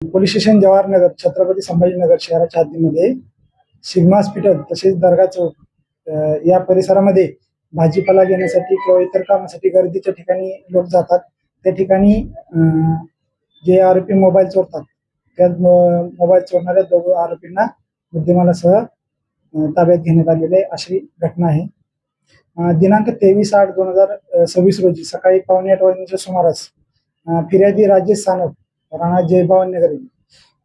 Police station Jawahar Nagar Chhatrapati Sambhajinagar शहराच्या हद्दीमध्ये sigma hospital तसेच दर्गा चौक या परिसरामध्ये भाजीपाला घेण्यासाठी किंवा इतर कामासाठी गर्दीच्या ठिकाणी लोक जातात. त्या ठिकाणी जे आरोपी मोबाईल चोरतात त्या मोबाईल चोरणाऱ्या दोघं आरोपींना मुद्देमालासह ताब्यात घेण्यात आलेले अशी घटना आहे. दिनांक 23/8/2026 रोजी सकाळी 7:15 वाजण्याच्या सुमारास फिर्यादी राजेश सानप राणा जयभवाननगर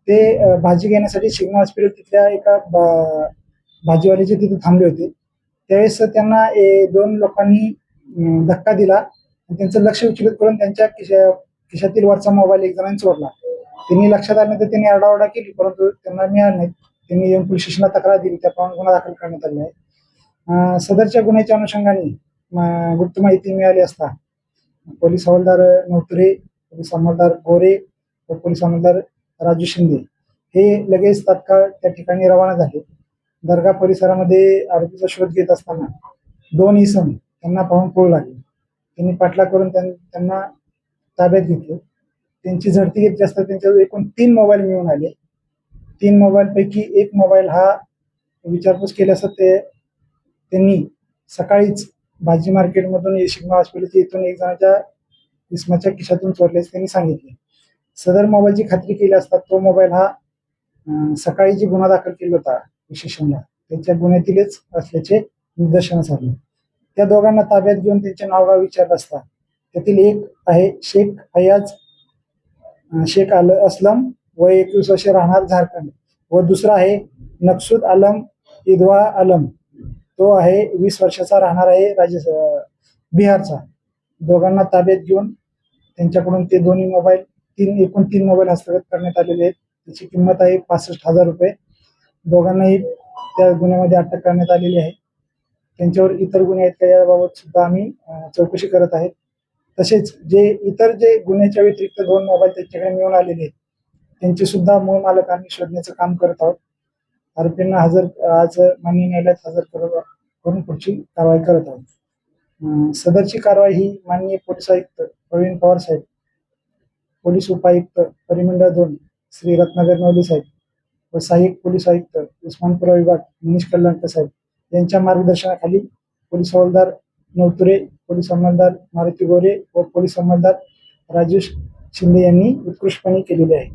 ते भाजी घेण्यासाठी सिग्मा हॉस्पिटल तिथल्या एका भाजीवाल्याचे तिथे थांबले होते. त्यावेळेस त्यांना दोन लोकांनी धक्का दिला आणि त्यांचं लक्ष विचलित करून त्यांच्या खिशातील वरचा मोबाईल एक जणांनी चोरला. त्यांनी लक्षात आल्यानंतर त्यांनी आरडाओरडा केली, परंतु त्यांना मिळालं नाही. त्यांनी येऊन पोलीस स्टेशनला तक्रार दिली, त्याप्रमाणे गुन्हा दाखल करण्यात आला आहे. सदरच्या गुन्ह्याच्या अनुषंगाने गुप्त माहिती मिळाली असता पोलीस हवालदार नवतुरे, पोलीस अंमलदार गोरे व पोलीस अंमलदार राजू शिंदे हे लगेच तात्काळ त्या ठिकाणी रवाना झाले. दर्गा परिसरामध्ये आरोपीचा शोध घेत असताना दोन इसम त्यांना पाहून पळू लागले. त्यांनी पाठलाग करून त्यांना ताब्यात घेतले. त्यांची झडती घेतली असता त्यांच्याजवळ एकूण 3 मोबाईल मिळून आले. 3 मोबाईल पैकी एक मोबाईल हा विचारपूस केली असता त्यांनी सकाळीच भाजी मार्केटमधून सिग्मा हॉस्पिटलच्या इथून एक जणाच्या इसमाच्या खिशातून चोरल्याचे त्यांनी सांगितले. सदर मोबाईलची खात्री केली असता तो मोबाईल हा सकाळी जी गुन्हा दाखल केला होता स्टेशनला त्याच्या गुन्ह्यातीलच असल्याचे निदर्शनास आले. त्या दोघांना ताब्यात घेऊन त्यांचे नावगाव विचारलं असता त्यातील एक आहे शेख फयाज शेख असलम वय 21 वर्षे राहणार झारखंड व दुसरा आहे नक्सूद आलम इदवा आलम तो आहे 20 वर्षाचा राहणार आहे बिहारचा. दोघांना ताब्यात घेऊन त्यांच्याकडून ते दोन्ही मोबाईल एकूण 3 मोबाईल हस्तगत करण्यात आलेले आहेत. त्याची किंमत आहे 65,000 रुपये. दोघांनाही त्या गुन्ह्यामध्ये अटक करण्यात आलेली आहे. त्यांच्यावर इतर गुन्हे आहेत का याबाबत सुद्धा आम्ही चौकशी करत आहेत. तसेच इतर जे गुन्ह्याच्या व्यतिरिक्त 2 मोबाईल त्यांच्याकडे मिळून आलेले आहेत त्यांचे सुद्धा मूळ मालक आम्ही शोधण्याचं काम करत आहोत. आरोपींना आज माननीय न्यायालयात हजर करून पुढची कारवाई करत आहोत. सदरची कारवाई ही माननीय पोलीस आयुक्त प्रवीण पवार साहेब, पोलीस उपायुक्त परिमंडळ 2 श्री रत्नाकर नवले साहेब व सहाय्यक पोलीस आयुक्त उस्मानपुरा विभाग मनीष कल्याणकर साहेब यांच्या मार्गदर्शनाखाली पोलीस हवालदार नवतुरे, पोलीस अंमलदार मारुती गोरे व पोलीस अंमलदार राजेश शिंदे यांनी उत्कृष्टपणे केलेले आहे.